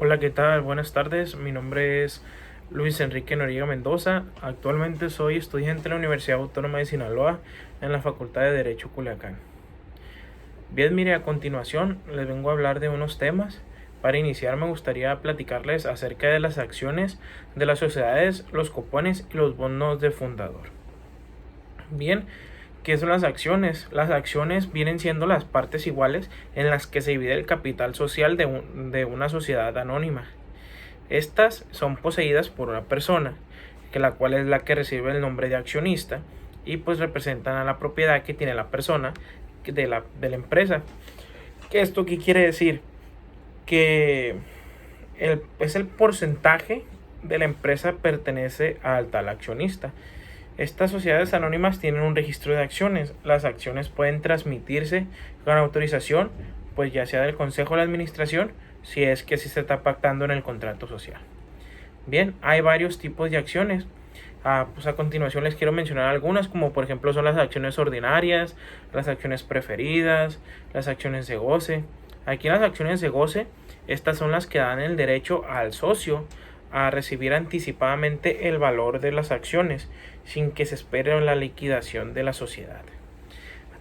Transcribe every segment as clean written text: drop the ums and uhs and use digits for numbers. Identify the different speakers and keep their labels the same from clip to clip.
Speaker 1: Hola, ¿qué tal? Buenas tardes. Mi nombre es Luis Enrique Noriega Mendoza. Actualmente soy estudiante de la Universidad Autónoma de Sinaloa en la Facultad de Derecho Culiacán. Bien, mire, a continuación les vengo a hablar de unos temas. Para iniciar me gustaría platicarles acerca de las acciones de las sociedades, los cupones y los bonos de fundador. Bien, ¿qué son las acciones? Las acciones vienen siendo las partes iguales en las que se divide el capital social de una sociedad anónima. Estas son poseídas por una persona, que la cual es la que recibe el nombre de accionista, y pues representan a la propiedad que tiene la persona de la empresa. ¿Esto qué quiere decir? Que es el porcentaje de la empresa pertenece al tal accionista. Estas sociedades anónimas tienen un registro de acciones. Las acciones pueden transmitirse con autorización, pues ya sea del consejo de administración, si es que sí se está pactando en el contrato social. Bien, hay varios tipos de acciones. Pues a continuación les quiero mencionar algunas, como por ejemplo son las acciones ordinarias, las acciones preferidas, las acciones de goce. Aquí las acciones de goce, estas son las que dan el derecho al socio a recibir anticipadamente el valor de las acciones sin que se espere la liquidación de la sociedad.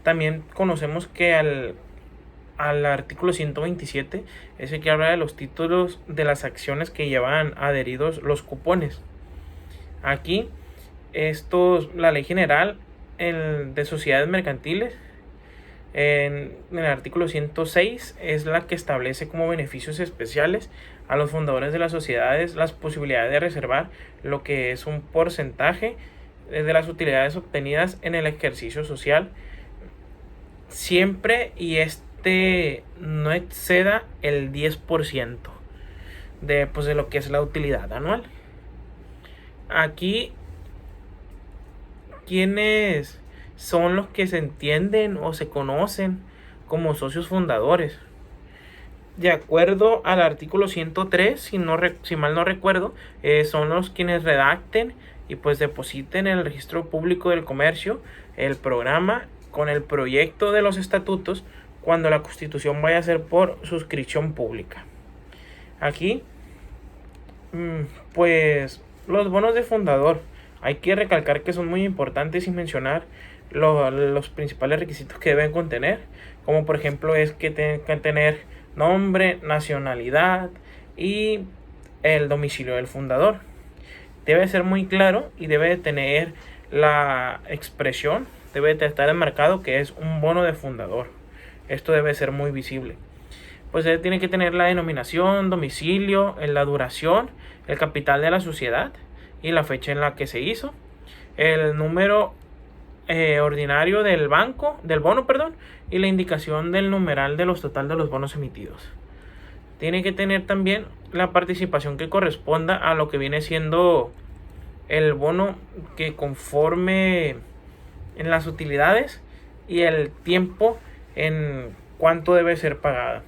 Speaker 1: También conocemos que al artículo 127 es el que habla de los títulos de las acciones que llevan adheridos los cupones. Aquí, la ley general de sociedades mercantiles, en el artículo 106, es la que establece como beneficios especiales a los fundadores de las sociedades las posibilidades de reservar lo que es un porcentaje de las utilidades obtenidas en el ejercicio social, siempre y no exceda el 10% de lo que es la utilidad anual. Aquí, ¿quiénes son los que se entienden o se conocen como socios fundadores? De acuerdo al artículo 103, si mal no recuerdo, son los quienes redacten y pues depositen en el registro público del comercio el programa con el proyecto de los estatutos cuando la constitución vaya a ser por suscripción pública. Aquí, pues los bonos de fundador, hay que recalcar que son muy importantes y mencionar los principales requisitos que deben contener, como por ejemplo es que tienen que tener nombre, nacionalidad y el domicilio del fundador. Debe ser muy claro y debe tener la expresión, debe de estar enmarcado que es un bono de fundador. Esto debe ser muy visible. Pues tiene que tener la denominación, domicilio, la duración, el capital de la sociedad y la fecha en la que se hizo, el número ordinario del bono, y la indicación del numeral de los total de los bonos emitidos. Tiene que tener también la participación que corresponda a lo que viene siendo el bono, que conforme en las utilidades y el tiempo en cuánto debe ser pagada.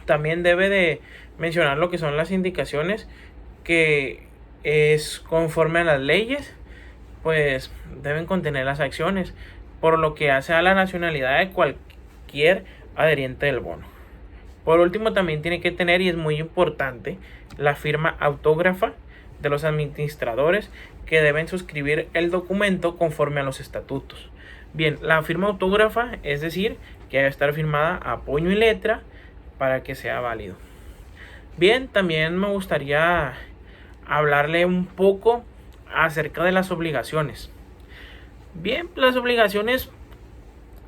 Speaker 1: También debe de mencionar lo que son las indicaciones que es conforme a las leyes, pues deben contener las acciones, por lo que hace a la nacionalidad de cualquier adheriente del bono. Por último, también tiene que tener, y es muy importante, la firma autógrafa de los administradores que deben suscribir el documento conforme a los estatutos. Bien, la firma autógrafa, es decir, que debe estar firmada a puño y letra para que sea válido. Bien, también me gustaría hablarle un poco acerca de las obligaciones. Bien, las obligaciones,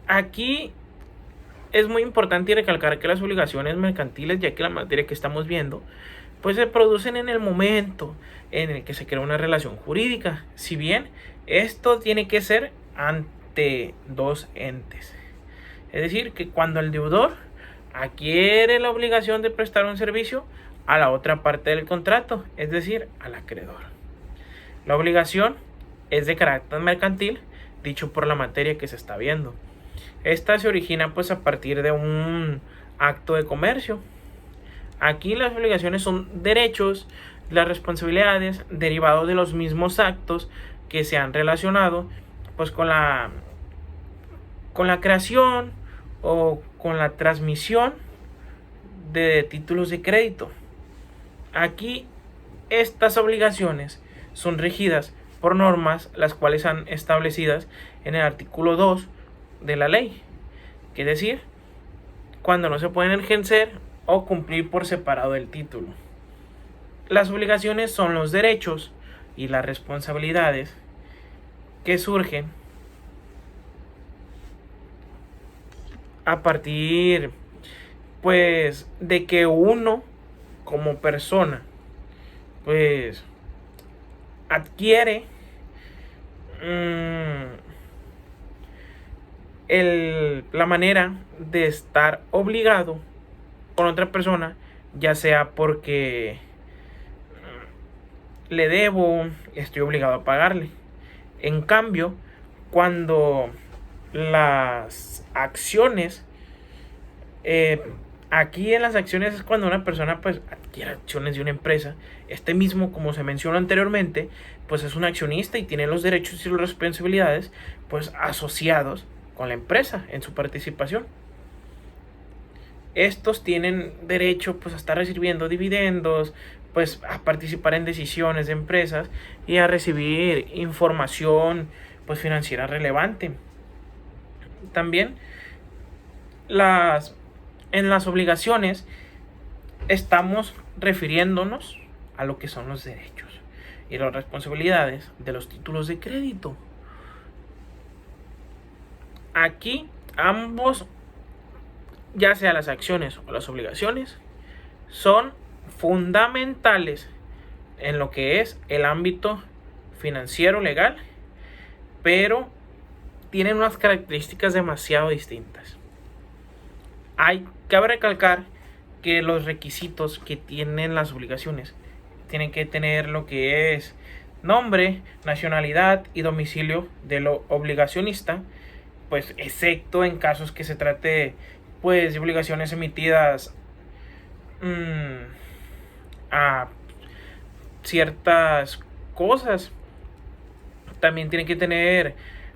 Speaker 1: aquí es muy importante recalcar que las obligaciones mercantiles, ya que la materia que estamos viendo, pues se producen en el momento en el que se crea una relación jurídica. Si bien esto tiene que ser ante dos entes. Es decir, que cuando el deudor adquiere la obligación de prestar un servicio a la otra parte del contrato, es decir, al acreedor. La obligación es de carácter mercantil, dicho por la materia que se está viendo. Esta se origina pues a partir de un acto de comercio. Aquí las obligaciones son derechos, las responsabilidades derivados de los mismos actos que se han relacionado pues con la creación o con la transmisión de títulos de crédito. Aquí estas obligaciones son regidas por normas las cuales han establecidas en el artículo 2 de la ley, que es decir, cuando no se pueden ejercer o cumplir por separado el título. Las obligaciones son los derechos y las responsabilidades que surgen a partir pues de que uno como persona pues adquiere la manera de estar obligado con otra persona, ya sea porque le debo, estoy obligado a pagarle. En cambio, cuando las acciones, aquí en las acciones es cuando una persona pues adquiere acciones de una empresa. Este mismo, como se mencionó anteriormente, pues es un accionista y tiene los derechos y las responsabilidades pues asociados con la empresa en su participación. Estos tienen derecho pues a estar recibiendo dividendos, pues a participar en decisiones de empresas y a recibir información pues financiera relevante. También en las obligaciones estamos refiriéndonos a lo que son los derechos y las responsabilidades de los títulos de crédito. Aquí ambos, ya sea las acciones o las obligaciones, son fundamentales en lo que es el ámbito financiero legal, pero tienen unas características demasiado distintas. Cabe recalcar que los requisitos que tienen las obligaciones tienen que tener lo que es nombre, nacionalidad y domicilio del obligacionista, pues excepto en casos que se trate pues de obligaciones emitidas a ciertas cosas. También tienen que tener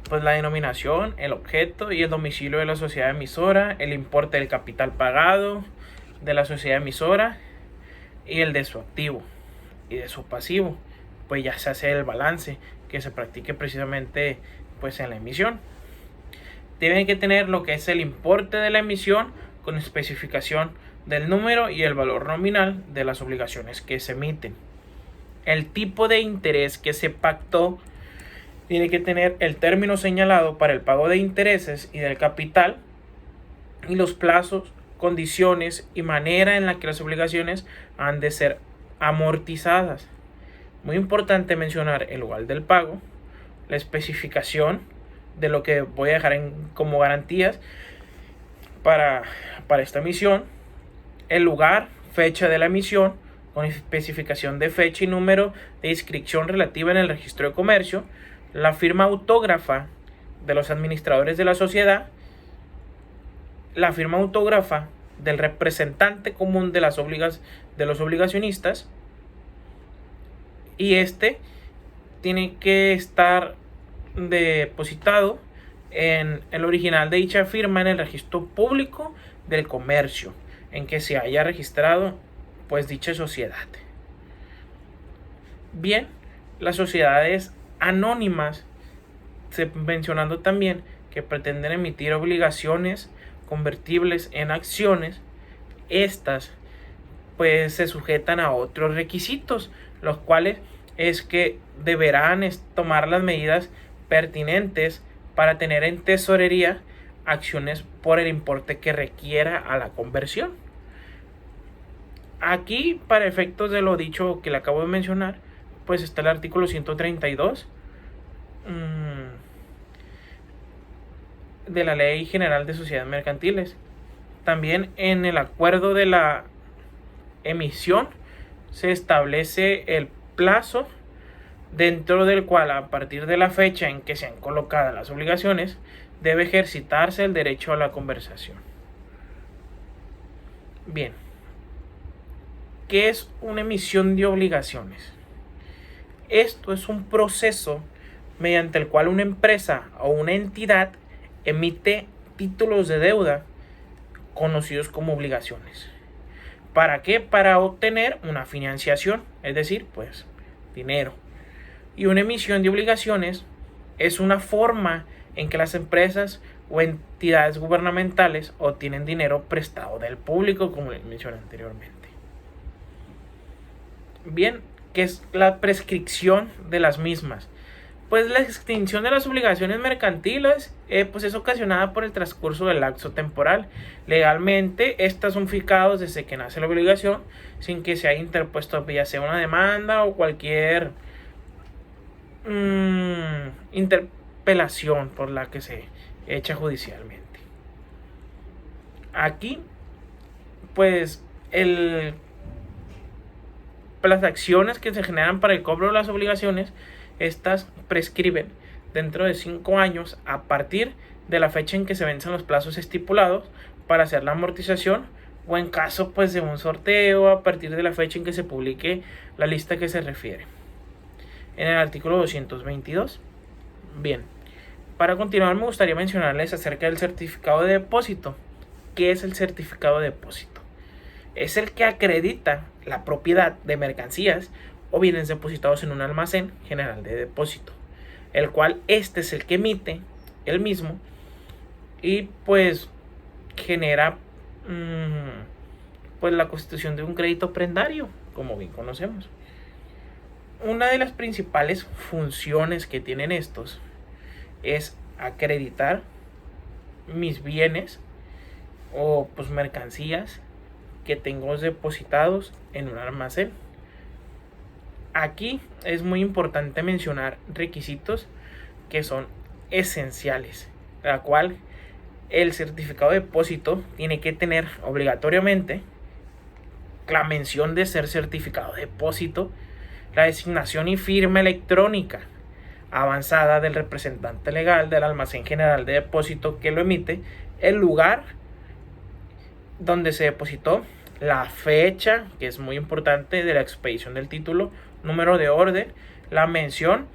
Speaker 1: pues la denominación, el objeto y el domicilio de la sociedad emisora, el importe del capital pagado de la sociedad emisora y el de su activo y de su pasivo, pues ya se hace el balance que se practique precisamente pues en la emisión. Tienen que tener lo que es el importe de la emisión con especificación del número y el valor nominal de las obligaciones que se emiten. El tipo de interés que se pactó tiene que tener el término señalado para el pago de intereses y del capital y los plazos, condiciones y manera en la que las obligaciones han de ser amortizadas. Muy importante mencionar el lugar del pago, la especificación de lo que voy a dejar como garantías para esta emisión, el lugar, fecha de la emisión, con especificación de fecha y número de inscripción relativa en el registro de comercio, la firma autógrafa de los administradores de la sociedad, la firma autógrafa del representante común de los obligacionistas, y este tiene que estar depositado en el original de dicha firma en el registro público del comercio en que se haya registrado pues dicha sociedad. Bien, las sociedades anónimas, mencionando también que pretenden emitir obligaciones convertibles en acciones, estas pues se sujetan a otros requisitos, los cuales es que deberán tomar las medidas pertinentes para tener en tesorería acciones por el importe que requiera a la conversión. Aquí, para efectos de lo dicho que le acabo de mencionar, pues está el artículo 132 de la Ley General de Sociedades Mercantiles. También en el acuerdo de la emisión se establece el plazo dentro del cual, a partir de la fecha en que sean colocadas las obligaciones, debe ejercitarse el derecho a la conversación. Bien, ¿qué es una emisión de obligaciones? Esto es un proceso mediante el cual una empresa o una entidad emite títulos de deuda conocidos como obligaciones ¿Para qué? Para obtener una financiación, es decir, pues dinero. Y una emisión de obligaciones es una forma en que las empresas o entidades gubernamentales obtienen dinero prestado del público, como les mencioné anteriormente. Bien, ¿qué es la prescripción de las mismas? Pues la extinción de las obligaciones mercantiles pues es ocasionada por el transcurso del lapso temporal. Legalmente, estas son fijadas desde que nace la obligación, sin que se haya interpuesto ya sea una demanda o cualquier interpelación por la que se echa judicialmente. Aquí, pues, las acciones que se generan para el cobro de las obligaciones, estas prescriben dentro de 5 años a partir de la fecha en que se vencen los plazos estipulados para hacer la amortización, o en caso pues de un sorteo a partir de la fecha en que se publique la lista que se refiere en el artículo 222. Bien, para continuar me gustaría mencionarles acerca del certificado de depósito. ¿Qué es el certificado de depósito? Es el que acredita la propiedad de mercancías o bienes depositados en un almacén general de depósito, el cual este es el que emite el mismo y pues genera pues la constitución de un crédito prendario, como bien conocemos. Una de las principales funciones que tienen estos es acreditar mis bienes o pues mercancías que tengo depositados en un almacén. Aquí es muy importante mencionar requisitos que son esenciales, la cual el certificado de depósito tiene que tener obligatoriamente la mención de ser certificado de depósito, la designación y firma electrónica avanzada del representante legal del almacén general de depósito que lo emite, el lugar donde se depositó, la fecha, que es muy importante, de la expedición del título, número de orden, la mención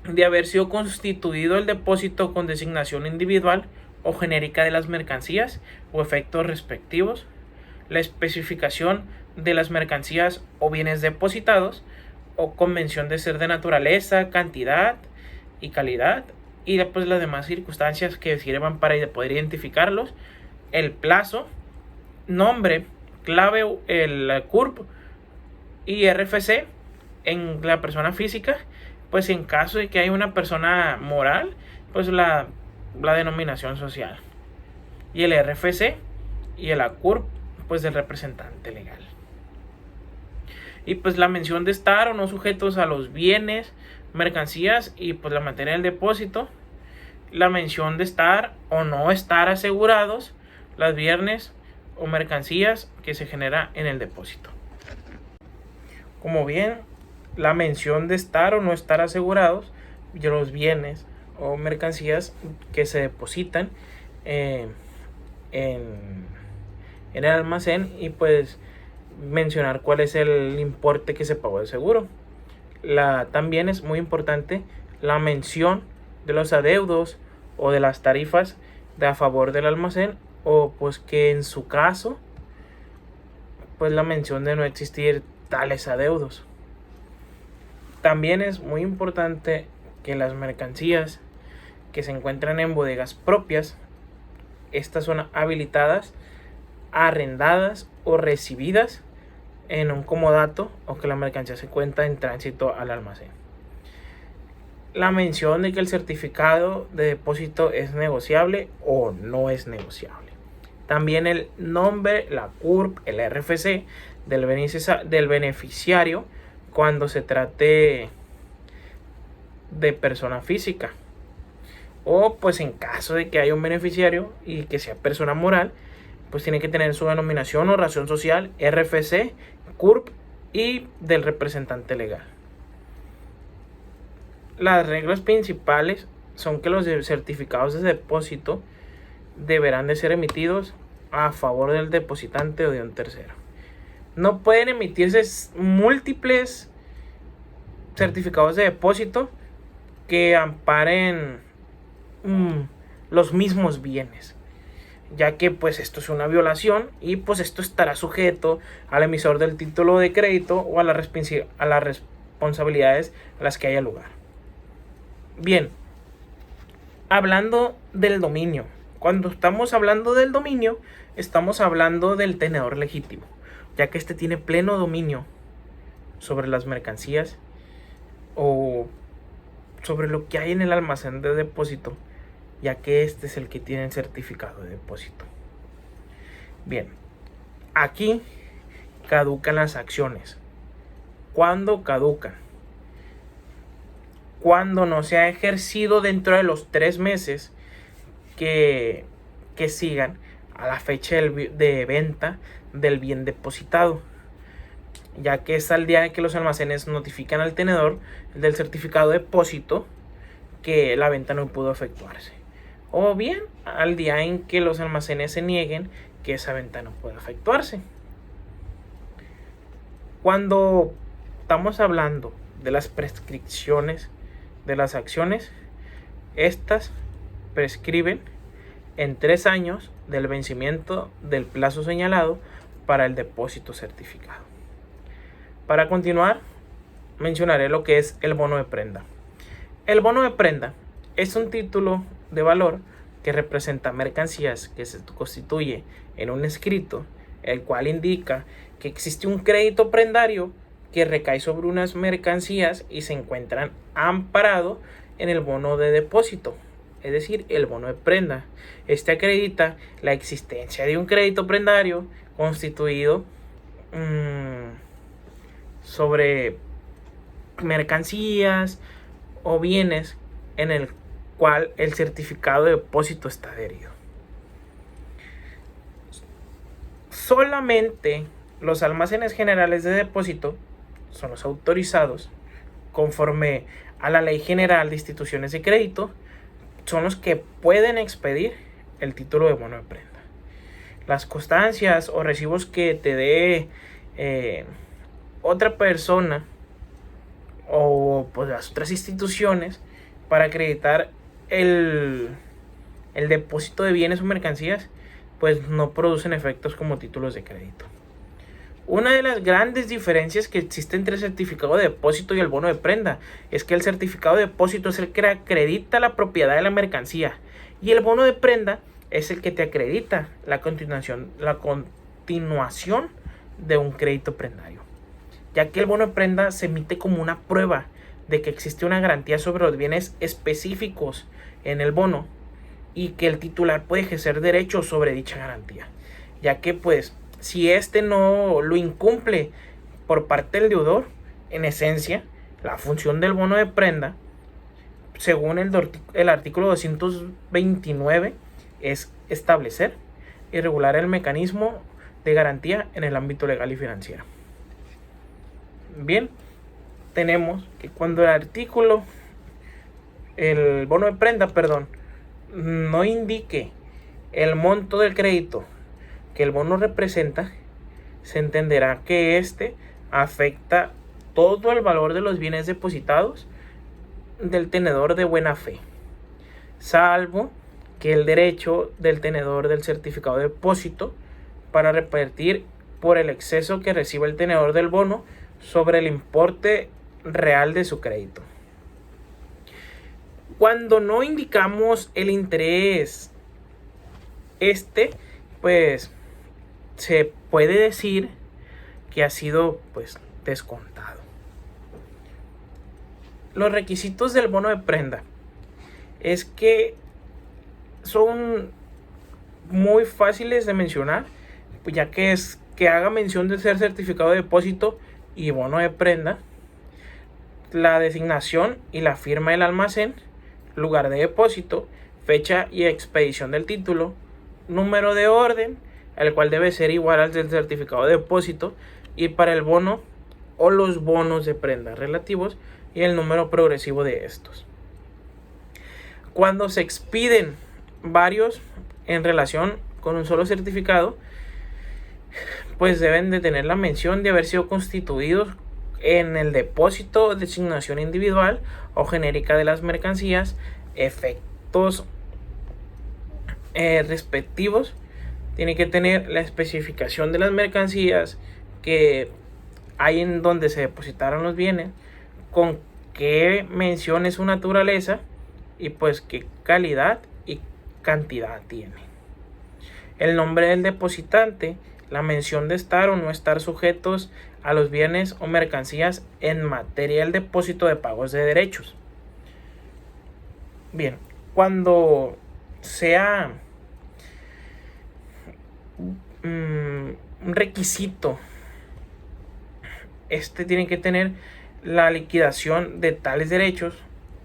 Speaker 1: de haber sido constituido el depósito con designación individual o genérica de las mercancías o efectos respectivos, la especificación de las mercancías o bienes depositados o con mención de ser de naturaleza, cantidad y calidad, y después las demás circunstancias que sirvan para poder identificarlos, el plazo, nombre, clave, el CURP y RFC en la persona física, pues en caso de que haya una persona moral, pues la denominación social, y el RFC y el CURP pues del representante legal. Y pues la mención de estar o no sujetos a los bienes, mercancías y pues la materia del depósito, la mención de estar o no estar asegurados las bienes o mercancías que se genera en el depósito. Como bien, la mención de estar o no estar asegurados de los bienes o mercancías que se depositan en el almacén, y pues mencionar cuál es el importe que se pagó de seguro. También es muy importante la mención de los adeudos o de las tarifas a favor del almacén, o pues que en su caso pues la mención de no existir tales adeudos. También es muy importante que las mercancías que se encuentran en bodegas propias, estas son habilitadas, arrendadas o recibidas en un comodato, o que la mercancía se encuentra en tránsito al almacén. La mención de que el certificado de depósito es negociable o no es negociable. También el nombre, la CURP, el RFC del beneficiario cuando se trate de persona física, o pues en caso de que haya un beneficiario y que sea persona moral, pues tiene que tener su denominación o razón social, RFC, CURP y del representante legal. Las reglas principales son que los certificados de depósito deberán de ser emitidos a favor del depositante o de un tercero. No pueden emitirse múltiples certificados de depósito que amparen los mismos bienes. ya que pues esto es una violación y pues esto estará sujeto al emisor del título de crédito o a las responsabilidades a las que haya lugar. Bien, hablando del dominio. Cuando estamos hablando del dominio, estamos hablando del tenedor legítimo, ya que este tiene pleno dominio sobre las mercancías o sobre lo que hay en el almacén de depósito, ya que este es el que tiene el certificado de depósito. Bien, aquí caducan las acciones. ¿Cuándo caducan? Cuando no se ha ejercido dentro de los 3 meses que sigan a la fecha de venta del bien depositado, ya que es al día de que los almacenes notifican al tenedor del certificado de depósito que la venta no pudo efectuarse, o bien al día en que los almacenes se nieguen que esa venta no puede efectuarse. Cuando estamos hablando de las prescripciones de las acciones, estas prescriben en 3 años del vencimiento del plazo señalado para el depósito certificado. Para continuar, mencionaré lo que es el bono de prenda. El bono de prenda es un título de valor que representa mercancías que se constituye en un escrito, el cual indica que existe un crédito prendario que recae sobre unas mercancías y se encuentran amparado en el bono de depósito, es decir, el bono de prenda. Este acredita la existencia de un crédito prendario constituido sobre mercancías o bienes en el cual el certificado de depósito está adherido. Solamente los almacenes generales de depósito son los autorizados conforme a la Ley General de Instituciones de Crédito, son los que pueden expedir el título de bono de prenda. Las constancias o recibos que te dé otra persona o pues las otras instituciones para acreditar el depósito de bienes o mercancías, pues no producen efectos como títulos de crédito. Una de las grandes diferencias que existe entre el certificado de depósito y el bono de prenda es que el certificado de depósito es el que acredita la propiedad de la mercancía y el bono de prenda es el que te acredita la continuación de un crédito prendario, ya que el bono de prenda se emite como una prueba de que existe una garantía sobre los bienes específicos en el bono y que el titular puede ejercer derechos sobre dicha garantía, ya que pues si este no lo incumple por parte del deudor, en esencia, la función del bono de prenda, según el artículo 229, es establecer y regular el mecanismo de garantía en el ámbito legal y financiero. Bien, tenemos que cuando el bono de prenda, no indique el monto del crédito que el bono representa, se entenderá que este afecta todo el valor de los bienes depositados del tenedor de buena fe, salvo que el derecho del tenedor del certificado de depósito para repartir por el exceso que recibe el tenedor del bono sobre el importe real de su crédito. Cuando no indicamos el interés, pues se puede decir que ha sido pues descontado. Los requisitos del bono de prenda es que son muy fáciles de mencionar, ya que es que haga mención de ser certificado de depósito y bono de prenda, la designación y la firma del almacén, lugar de depósito, fecha y expedición del título, número de orden, el cual debe ser igual al del certificado de depósito, y para el bono o los bonos de prenda relativos y el número progresivo de estos. Cuando se expiden varios en relación con un solo certificado, pues deben de tener la mención de haber sido constituidos en el depósito, designación individual o genérica de las mercancías, efectos respectivos. Tiene que tener la especificación de las mercancías que hay en donde se depositaron los bienes, con qué mencione su naturaleza y pues qué calidad y cantidad tiene. El nombre del depositante, la mención de estar o no estar sujetos a los bienes o mercancías en materia del depósito de pagos de derechos. Bien, cuando sea un requisito, tiene que tener la liquidación de tales derechos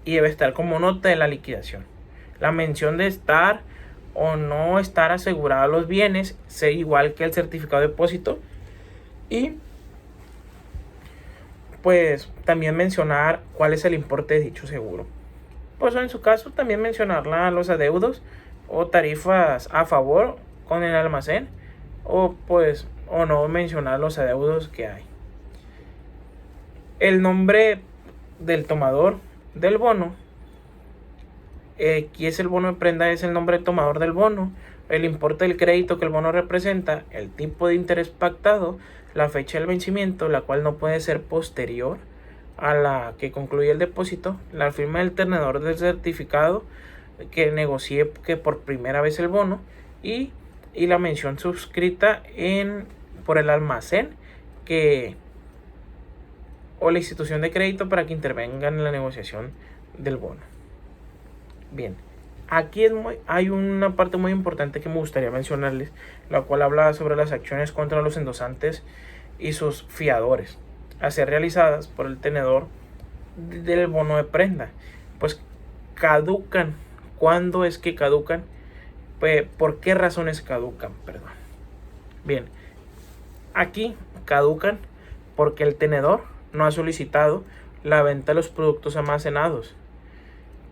Speaker 1: y debe estar como nota de la liquidación. La mención de estar o no estar asegurado los bienes, ser igual que el certificado de depósito. Y pues también mencionar cuál es el importe de dicho seguro. Pues en su caso también mencionar los adeudos o tarifas a favor con el almacén, o no mencionar los adeudos que hay. El nombre del tomador del bono, aquí es el bono de prenda, es el nombre del tomador del bono, el importe del crédito que el bono representa, el tipo de interés pactado, la fecha del vencimiento, la cual no puede ser posterior a la que concluye el depósito, la firma del tenedor del certificado que negocie que por primera vez el bono, y la mención suscrita por el almacén o la institución de crédito para que intervengan en la negociación del bono. Bien, aquí hay una parte muy importante que me gustaría mencionarles, la cual habla sobre las acciones contra los endosantes y sus fiadores a ser realizadas por el tenedor del bono de prenda. Pues caducan. ¿Cuándo es que caducan? ¿Por qué razones caducan? Perdón. Bien, aquí caducan porque el tenedor no ha solicitado la venta de los productos almacenados,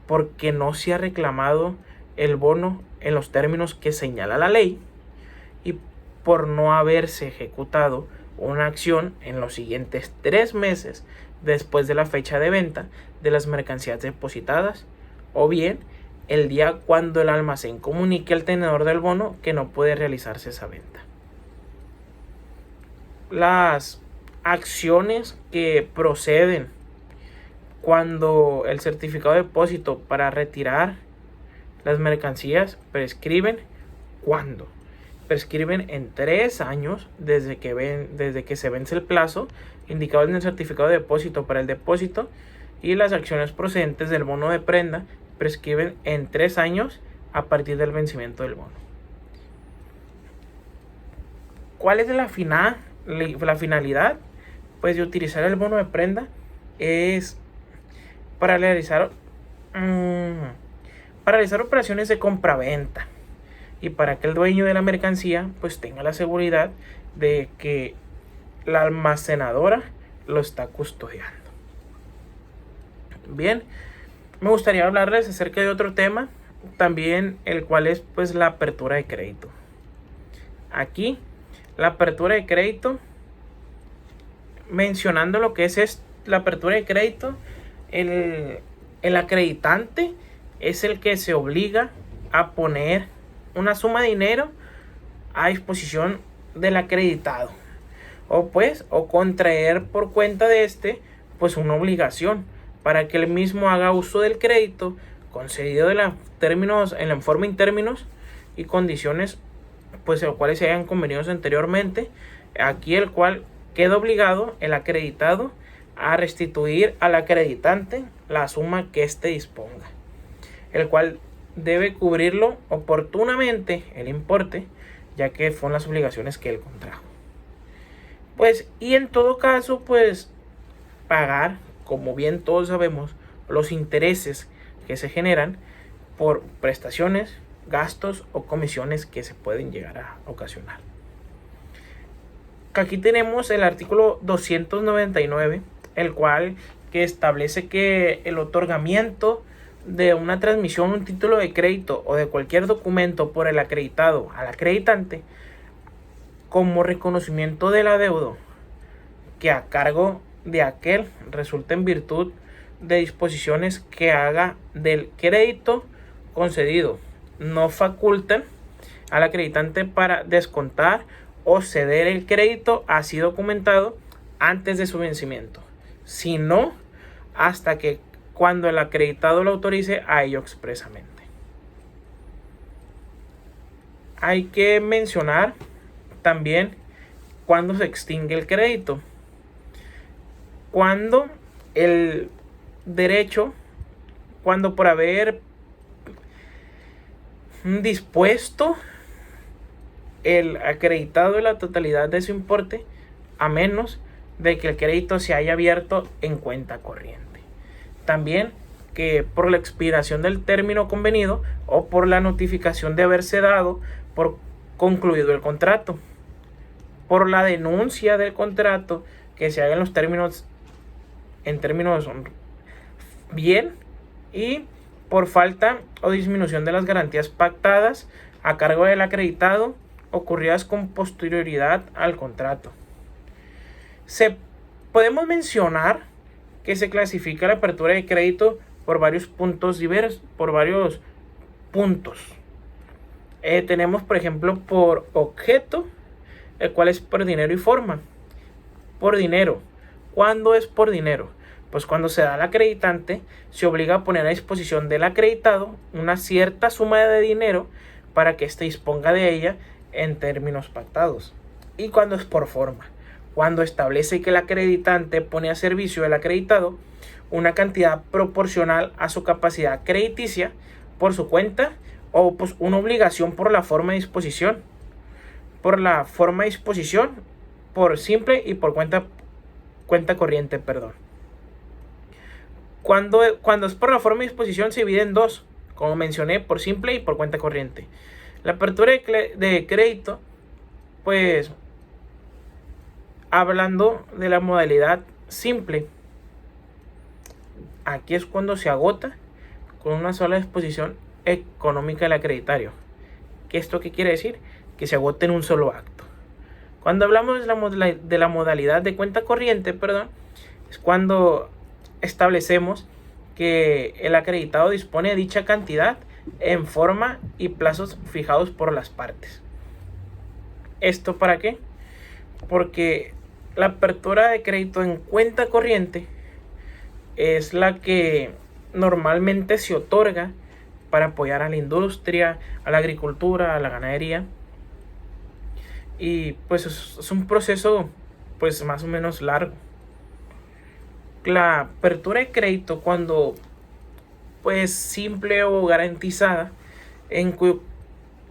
Speaker 1: porque no se ha reclamado el bono en los términos que señala la ley, y por no haberse ejecutado una acción en los siguientes 3 meses después de la fecha de venta de las mercancías depositadas, o bien el día cuando el almacén comunique al tenedor del bono que no puede realizarse esa venta. Las acciones que proceden cuando el certificado de depósito para retirar las mercancías prescriben. ¿Cuándo? Prescriben en 3 años desde que se vence el plazo indicado en el certificado de depósito para el depósito, y las acciones procedentes del bono de prenda prescriben en 3 años a partir del vencimiento del bono. ¿Cuál es la finalidad? Pues de utilizar el bono de prenda es para realizar operaciones de compraventa, y para que el dueño de la mercancía pues tenga la seguridad de que la almacenadora lo está custodiando. Bien, me gustaría hablarles acerca de otro tema también, el cual es pues la apertura de crédito. Aquí la apertura de crédito, mencionando lo que es la apertura de crédito, el acreditante es el que se obliga a poner una suma de dinero a disposición del acreditado, o contraer por cuenta de pues una obligación para que el mismo haga uso del crédito concedido en forma y términos y condiciones pues los cuales se hayan convenido anteriormente. Aquí el cual queda obligado el acreditado a restituir al acreditante la suma que éste disponga, el cual debe cubrirlo oportunamente el importe, ya que fueron las obligaciones que él contrajo. Pues, y en todo caso, pues, pagar, como bien todos sabemos, los intereses que se generan por prestaciones, gastos o comisiones que se pueden llegar a ocasionar. Aquí tenemos el artículo 299, el cual que establece que el otorgamiento de una transmisión, un título de crédito o de cualquier documento por el acreditado al acreditante como reconocimiento del adeudo que a cargo de aquel resulta en virtud de disposiciones que haga del crédito concedido no facultan al acreditante para descontar o ceder el crédito así documentado antes de su vencimiento, sino hasta que cuando el acreditado lo autorice a ello expresamente. Hay que mencionar también cuando se extingue el crédito. Cuando el derecho, cuando por haber dispuesto el acreditado de la totalidad de su importe, a menos de que el crédito se haya abierto en cuenta corriente. También que por la expiración del término convenido o por la notificación de haberse dado por concluido el contrato, por la denuncia del contrato que se haga en términos bien, y por falta o disminución de las garantías pactadas a cargo del acreditado ocurridas con posterioridad al contrato. Podemos mencionar que se clasifica la apertura de crédito por varios puntos diversos, por varios puntos. Tenemos, por ejemplo, por objeto, el cual es por dinero y forma. Por dinero. ¿Cuándo es por dinero? Pues cuando se da al acreditante, se obliga a poner a disposición del acreditado una cierta suma de dinero para que éste disponga de ella en términos pactados. Y cuando es por forma, cuando establece que el acreditante pone a servicio del acreditado una cantidad proporcional a su capacidad crediticia por su cuenta, o pues una obligación por la forma de disposición. Por la forma de disposición, por simple y por cuenta corriente, perdón. Cuando es por la forma de disposición se divide en dos, como mencioné, por simple y por cuenta corriente. La apertura de crédito, pues hablando de la modalidad simple, aquí es cuando se agota con una sola disposición económica del acreditario. ¿Esto qué quiere decir? Que se agote en un solo acto. Cuando hablamos de la modalidad de cuenta corriente, es cuando establecemos que el acreditado dispone de dicha cantidad en forma y plazos fijados por las partes. ¿Esto para qué? Porque la apertura de crédito en cuenta corriente es la que normalmente se otorga para apoyar a la industria, a la agricultura, a la ganadería. Y pues es un proceso pues más o menos largo. La apertura de crédito, cuando pues simple o garantizada, en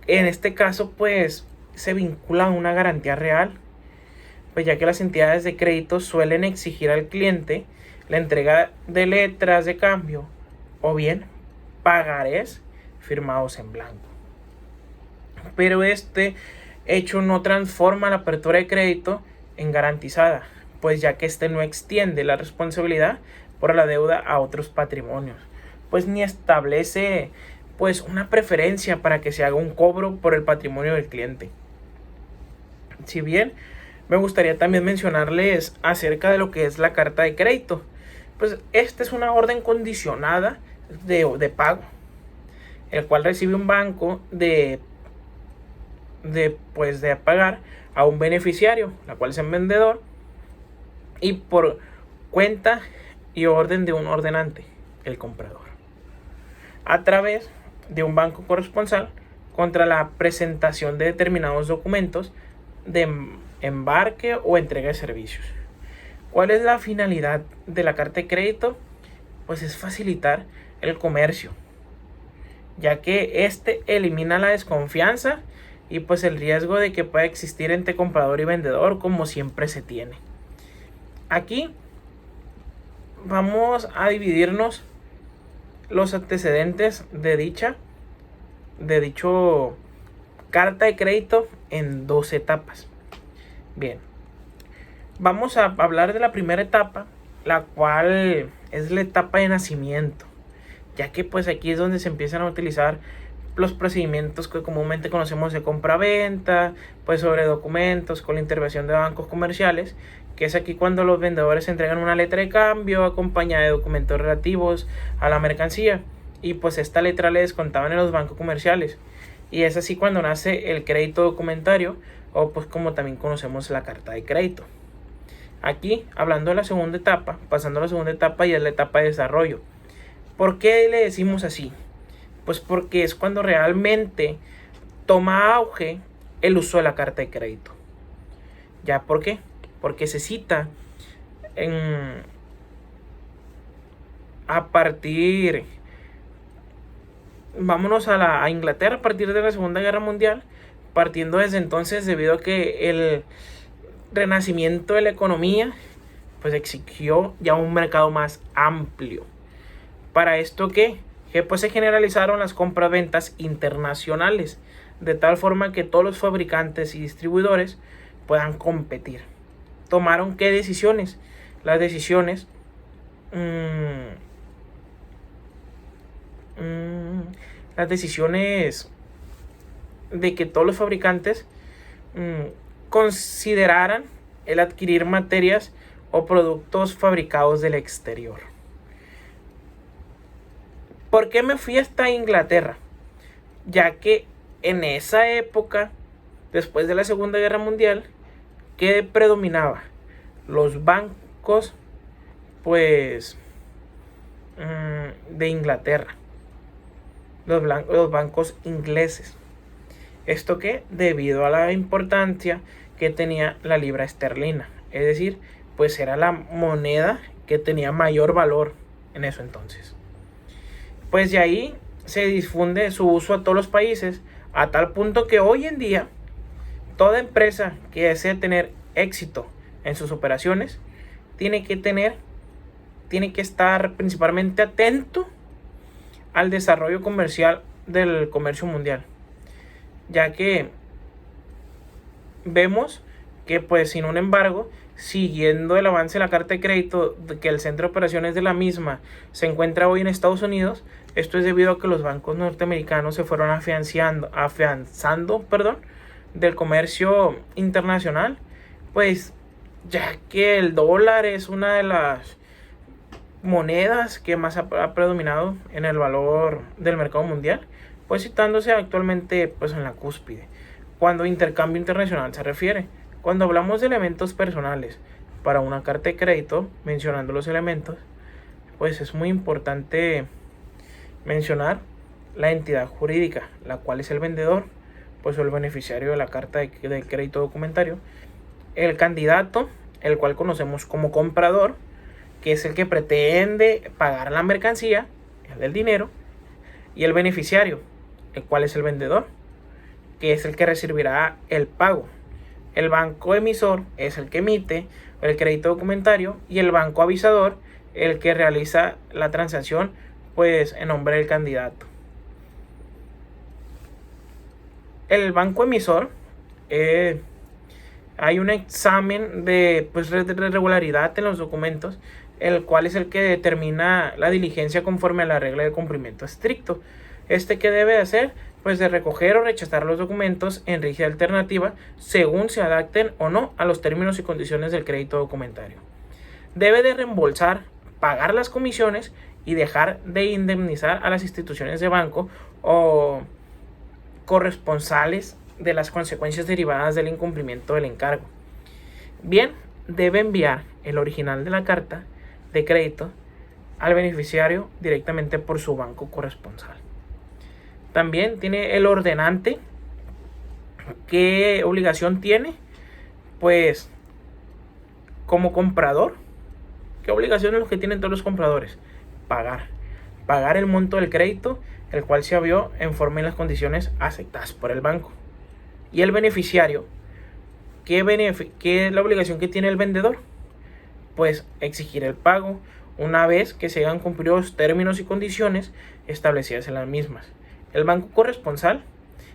Speaker 1: este caso pues se vincula a una garantía real, pues ya que las entidades de crédito suelen exigir al cliente la entrega de letras de cambio o bien pagarés firmados en blanco. Pero este hecho no transforma la apertura de crédito en garantizada, pues ya que este no extiende la responsabilidad por la deuda a otros patrimonios, pues ni establece pues una preferencia para que se haga un cobro por el patrimonio del cliente. Si bien me gustaría también mencionarles acerca de lo que es la carta de crédito, pues esta es una orden condicionada de pago, el cual recibe un banco de pagar a un beneficiario, la cual es el vendedor, y por cuenta y orden de un ordenante, el comprador, a través de un banco corresponsal contra la presentación de determinados documentos de embarque o entrega de servicios. ¿Cuál es la finalidad de la carta de crédito? Pues es facilitar el comercio, ya que este elimina la desconfianza y pues el riesgo de que pueda existir entre comprador y vendedor, como siempre se tiene. Aquí vamos a dividirnos los antecedentes de dicho carta de crédito en dos etapas. Bien, vamos a hablar de la primera etapa, la cual es la etapa de nacimiento, ya que pues aquí es donde se empiezan a utilizar los procedimientos que comúnmente conocemos de compra-venta, pues sobre documentos con la intervención de bancos comerciales, que es aquí cuando los vendedores entregan una letra de cambio acompañada de documentos relativos a la mercancía, y pues esta letra le descontaban en los bancos comerciales. Y es así cuando nace el crédito documentario, o pues como también conocemos la carta de crédito. Aquí, hablando de la segunda etapa, pasando a la segunda etapa, y es la etapa de desarrollo. ¿Por qué le decimos así? Pues porque es cuando realmente toma auge el uso de la carta de crédito. ¿Ya por qué? Porque se cita a partir, vámonos a Inglaterra a partir de la Segunda Guerra Mundial, partiendo desde entonces debido a que el renacimiento de la economía pues exigió ya un mercado más amplio. Para esto que pues se generalizaron las compras-ventas internacionales, de tal forma que todos los fabricantes y distribuidores puedan competir. ¿Tomaron qué decisiones? Las decisiones de que todos los fabricantes consideraran el adquirir materias o productos fabricados del exterior. ¿Por qué me fui hasta Inglaterra? Ya que en esa época, después de la Segunda Guerra Mundial, ¿qué predominaba? Los bancos, pues, de Inglaterra. Los bancos ingleses. ¿Esto qué? Debido a la importancia que tenía la libra esterlina. Es decir, pues era la moneda que tenía mayor valor en eso entonces. Pues de ahí se difunde su uso a todos los países, a tal punto que hoy en día toda empresa que desee tener éxito en sus operaciones tiene que estar principalmente atento al desarrollo comercial del comercio mundial, ya que vemos que pues sin un embargo, siguiendo el avance de la carta de crédito, que el centro de operaciones de la misma se encuentra hoy en Estados Unidos, esto es debido a que los bancos norteamericanos se fueron afianzando del comercio internacional, pues ya que el dólar es una de las monedas que más ha predominado en el valor del mercado mundial, pues citándose actualmente pues en la cúspide. Cuando intercambio internacional se refiere, cuando hablamos de elementos personales para una carta de crédito, mencionando los elementos, pues es muy importante mencionar la entidad jurídica, la cual es el vendedor, pues o el beneficiario de la carta de crédito documentario, el candidato, el cual conocemos como comprador, que es el que pretende pagar la mercancía, el del dinero, y el beneficiario, el cual es el vendedor, que es el que recibirá el pago. El banco emisor es el que emite el crédito documentario y el banco avisador el que realiza la transacción pues en nombre del candidato. El banco emisor hay un examen de regularidad en los documentos, el cual es el que determina la diligencia conforme a la regla de cumplimiento estricto. ¿Qué debe hacer? Pues de recoger o rechazar los documentos en rígida alternativa según se adapten o no a los términos y condiciones del crédito documentario. Debe de reembolsar, pagar las comisiones y dejar de indemnizar a las instituciones de banco o corresponsales de las consecuencias derivadas del incumplimiento del encargo. Bien, debe enviar el original de la carta de crédito al beneficiario directamente por su banco corresponsal. También tiene el ordenante. ¿Qué obligación tiene? Pues como comprador, ¿qué obligación es lo que tienen todos los compradores? Pagar el monto del crédito, el cual se abrió en forma y las condiciones aceptadas por el banco. Y el beneficiario, ¿qué es la obligación que tiene el vendedor? Pues exigir el pago una vez que se hayan cumplido los términos y condiciones establecidas en las mismas. El banco corresponsal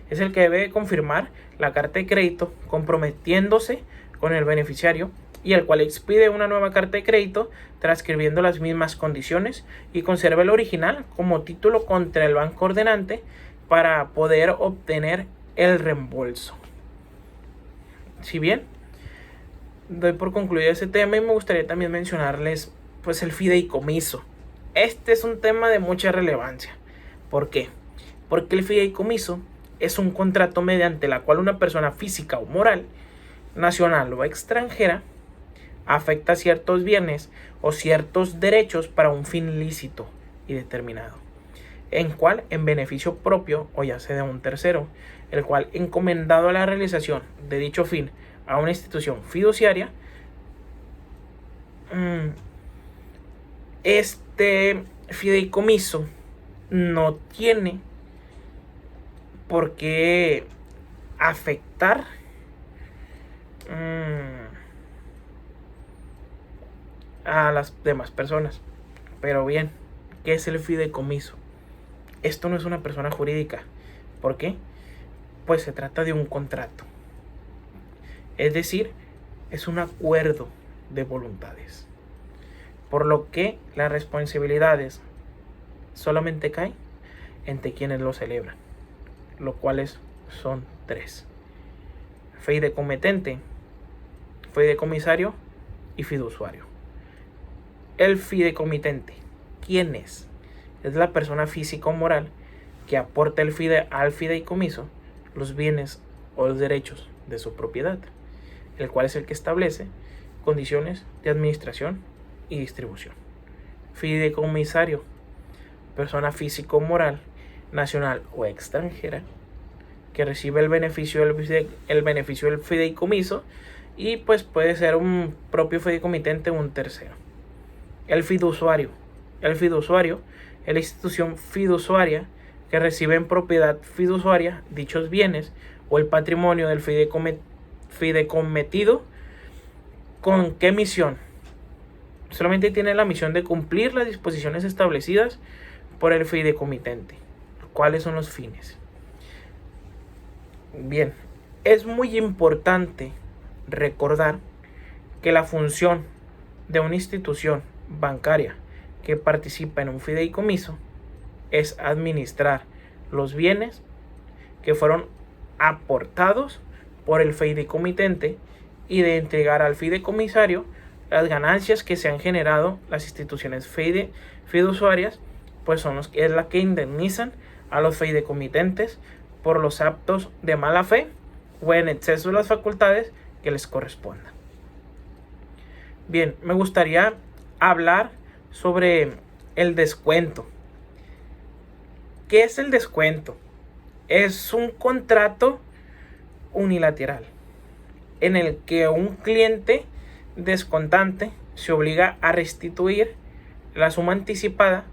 Speaker 1: es el que debe confirmar la carta de crédito comprometiéndose con el beneficiario y el cual expide una nueva carta de crédito transcribiendo las mismas condiciones y conserva el original como título contra el banco ordenante para poder obtener el reembolso. Si bien doy por concluido ese tema, y me gustaría también mencionarles pues el fideicomiso. Este es un tema de mucha relevancia, ¿Por qué? Porque el fideicomiso es un contrato mediante la cual una persona física o moral, nacional o extranjera, afecta ciertos bienes o ciertos derechos para un fin lícito y determinado, en cual en beneficio propio o ya sea de un tercero, el cual encomendado a la realización de dicho fin a una institución fiduciaria, este fideicomiso no tiene por qué afectar a las demás personas. Pero bien, ¿qué es el fideicomiso? Esto no es una persona jurídica. ¿Por qué? Pues se trata de un contrato. Es decir, es un acuerdo de voluntades. Por lo que las responsabilidades solamente caen entre quienes lo celebran, los cuales son 3: fideicomitente, fideicomisario y fiduciario. El fideicomitente, ¿quién es? Es la persona física o moral que aporta al fideicomiso los bienes o los derechos de su propiedad, el cual es el que establece condiciones de administración y distribución. Fideicomisario, persona física o moral, nacional o extranjera, que recibe el beneficio del fideicomiso, y pues puede ser un propio fideicomitente o un tercero. El fiduciario es la institución fiduciaria que recibe en propiedad fiduciaria dichos bienes o el patrimonio del fideicometido. ¿Con qué misión? Solamente tiene la misión de cumplir las disposiciones establecidas por el fideicomitente. ¿Cuáles son los fines? Bien, es muy importante recordar que la función de una institución bancaria que participa en un fideicomiso es administrar los bienes que fueron aportados por el fideicomitente y de entregar al fideicomisario las ganancias que se han generado. Las instituciones fiduciarias pues son es la que indemnizan a los fideicomitentes por los actos de mala fe o en exceso de las facultades que les correspondan. Bien, me gustaría hablar sobre el descuento. ¿Qué es el descuento? Es un contrato unilateral en el que un cliente descontante se obliga a restituir la suma anticipada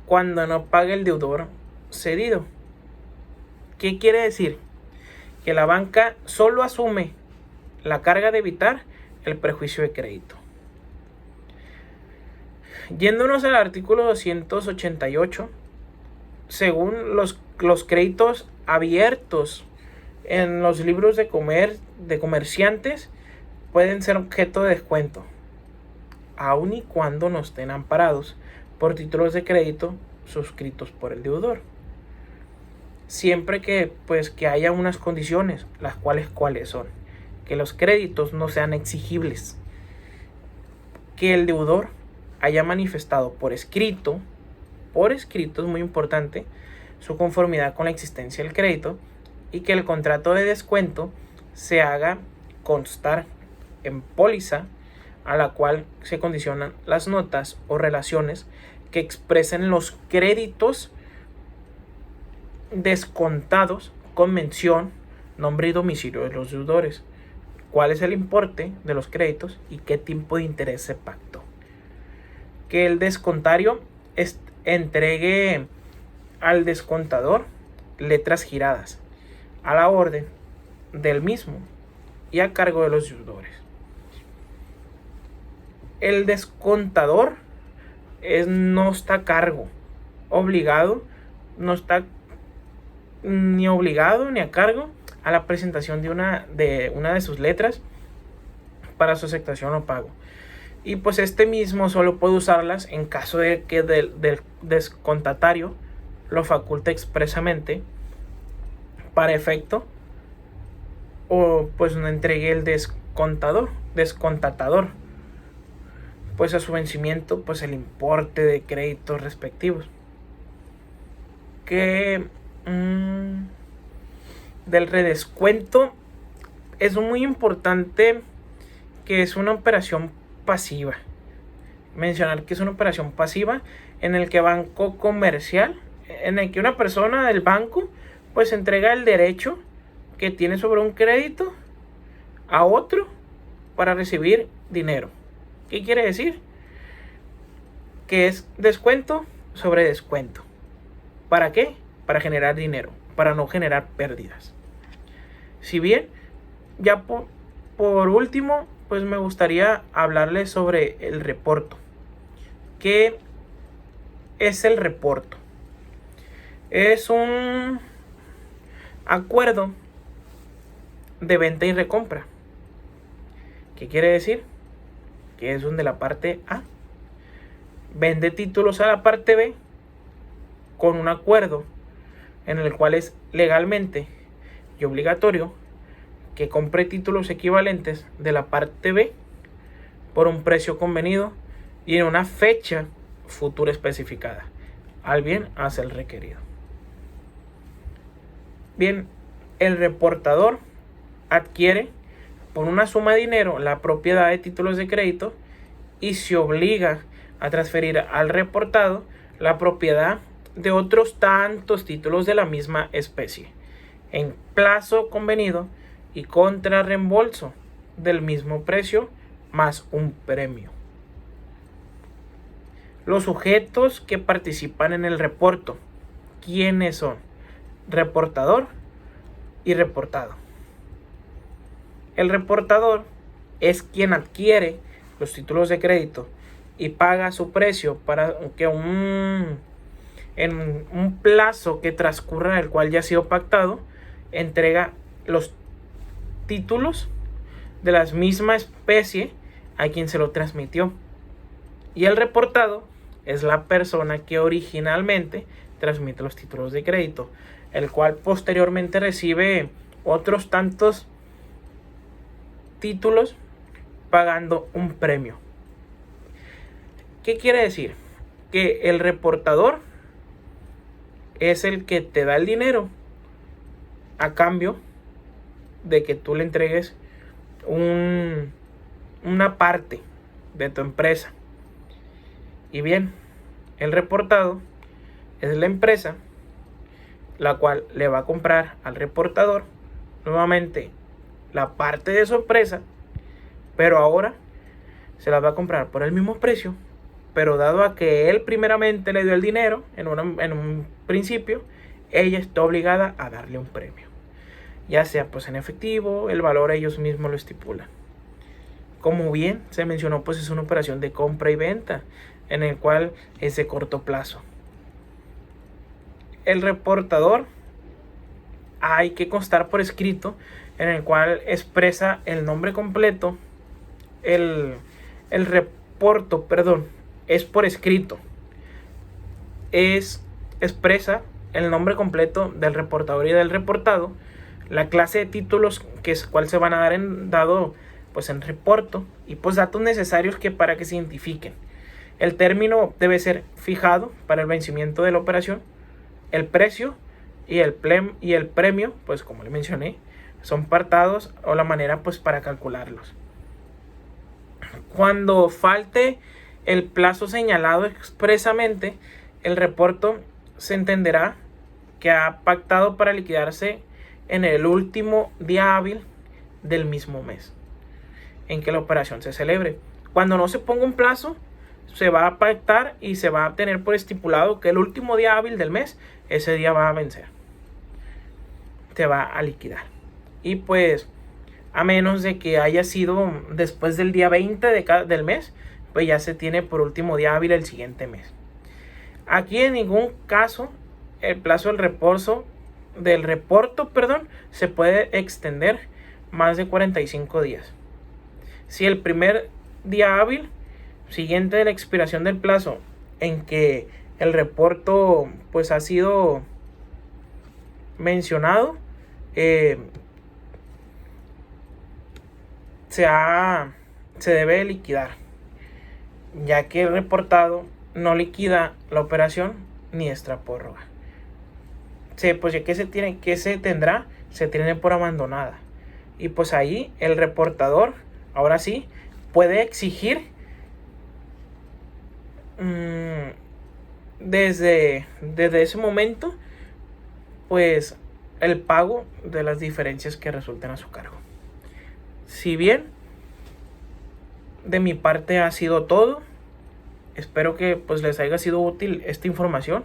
Speaker 1: cuando no pague el deudor cedido. ¿Qué quiere decir? Que la banca solo asume la carga de evitar el perjuicio de crédito. Yéndonos al artículo 288, según los créditos abiertos en los libros de comerciantes pueden ser objeto de descuento, aun y cuando no estén amparados por títulos de crédito suscritos por el deudor, siempre que haya unas condiciones, las cuales son que los créditos no sean exigibles, que el deudor haya manifestado por escrito es muy importante, su conformidad con la existencia del crédito, y que el contrato de descuento se haga constar en póliza a la cual se condicionan las notas o relaciones que expresen los créditos descontados con mención, nombre y domicilio de los deudores, cuál es el importe de los créditos y qué tipo de interés se pactó. Que el descontario entregue al descontador letras giradas a la orden del mismo y a cargo de los deudores. El descontador no está a cargo, no está ni obligado ni a cargo a la presentación de una de sus letras para su aceptación o pago. Y pues este mismo solo puede usarlas en caso de que del descontatario lo faculte expresamente para efecto, o pues no entregue el descontatador pues a su vencimiento pues el importe de créditos respectivos. que del redescuento es muy importante que es una operación pasiva. Mencionar que es una operación pasiva en el que banco comercial, en el que una persona del banco pues entrega el derecho que tiene sobre un crédito a otro para recibir dinero. ¿Qué quiere decir? Que es descuento sobre descuento. ¿Para qué? Para generar dinero, para no generar pérdidas. Si bien, ya por último, pues me gustaría hablarles sobre el reporto. ¿Qué es el reporto? Es un acuerdo de venta y recompra. ¿Qué quiere decir? Que es donde la parte A vende títulos a la parte B con un acuerdo en el cual es legalmente y obligatorio que compre títulos equivalentes de la parte B por un precio convenido y en una fecha futura especificada, al bien hace el requerido. Bien, el reportador adquiere por una suma de dinero la propiedad de títulos de crédito y se obliga a transferir al reportado la propiedad de otros tantos títulos de la misma especie en plazo convenido y contra reembolso del mismo precio más un premio. Los sujetos que participan en el reporto, ¿quiénes son? Reportador y reportado. El reportador es quien adquiere los títulos de crédito y paga su precio para que en un plazo que transcurra el cual ya ha sido pactado, entrega los títulos de la misma especie a quien se lo transmitió. Y el reportado es la persona que originalmente transmite los títulos de crédito, el cual posteriormente recibe otros tantos títulos pagando un premio. ¿Qué quiere decir? Que el reportador es el que te da el dinero a cambio de que tú le entregues una parte de tu empresa. Y bien, el reportado es la empresa la cual le va a comprar al reportador nuevamente la parte de su empresa, pero ahora se la va a comprar por el mismo precio, pero dado a que él primeramente le dio el dinero en un principio, ella está obligada a darle un premio, ya sea pues en efectivo, el valor ellos mismos lo estipulan. Como bien se mencionó, pues es una operación de compra y venta en el cual es de corto plazo. El reportador hay que constar por escrito en el cual expresa el nombre completo. El reporto, es por escrito. Expresa el nombre completo del reportador y del reportado, la clase de títulos cuál se van a dar dado pues en reporto y pues datos necesarios para que se identifiquen. El término debe ser fijado para el vencimiento de la operación. El precio y el premio, pues como le mencioné, son partados o la manera pues para calcularlos. Cuando falte el plazo señalado expresamente, el reporto se entenderá que ha pactado para liquidarse en el último día hábil del mismo mes en que la operación se celebre. Cuando no se ponga un plazo, se va a pactar y se va a tener por estipulado que el último día hábil del mes, ese día va a vencer, se va a liquidar. Y pues a menos de que haya sido después del día 20 del mes, pues ya se tiene por último día hábil el siguiente mes. Aquí en ningún caso el plazo del reporto se puede extender más de 45 días. Si el primer día hábil siguiente de la expiración del plazo en que el reporto pues ha sido mencionado se debe liquidar, ya que el reportado no liquida la operación ni extra prórroga. pues ya que se tiene por abandonada. Y pues ahí el reportador, ahora sí, puede exigir desde ese momento, pues el pago de las diferencias que resulten a su cargo. Si bien de mi parte ha sido todo, espero que pues les haya sido útil esta información.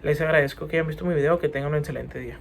Speaker 1: Les agradezco que hayan visto mi video, que tengan un excelente día.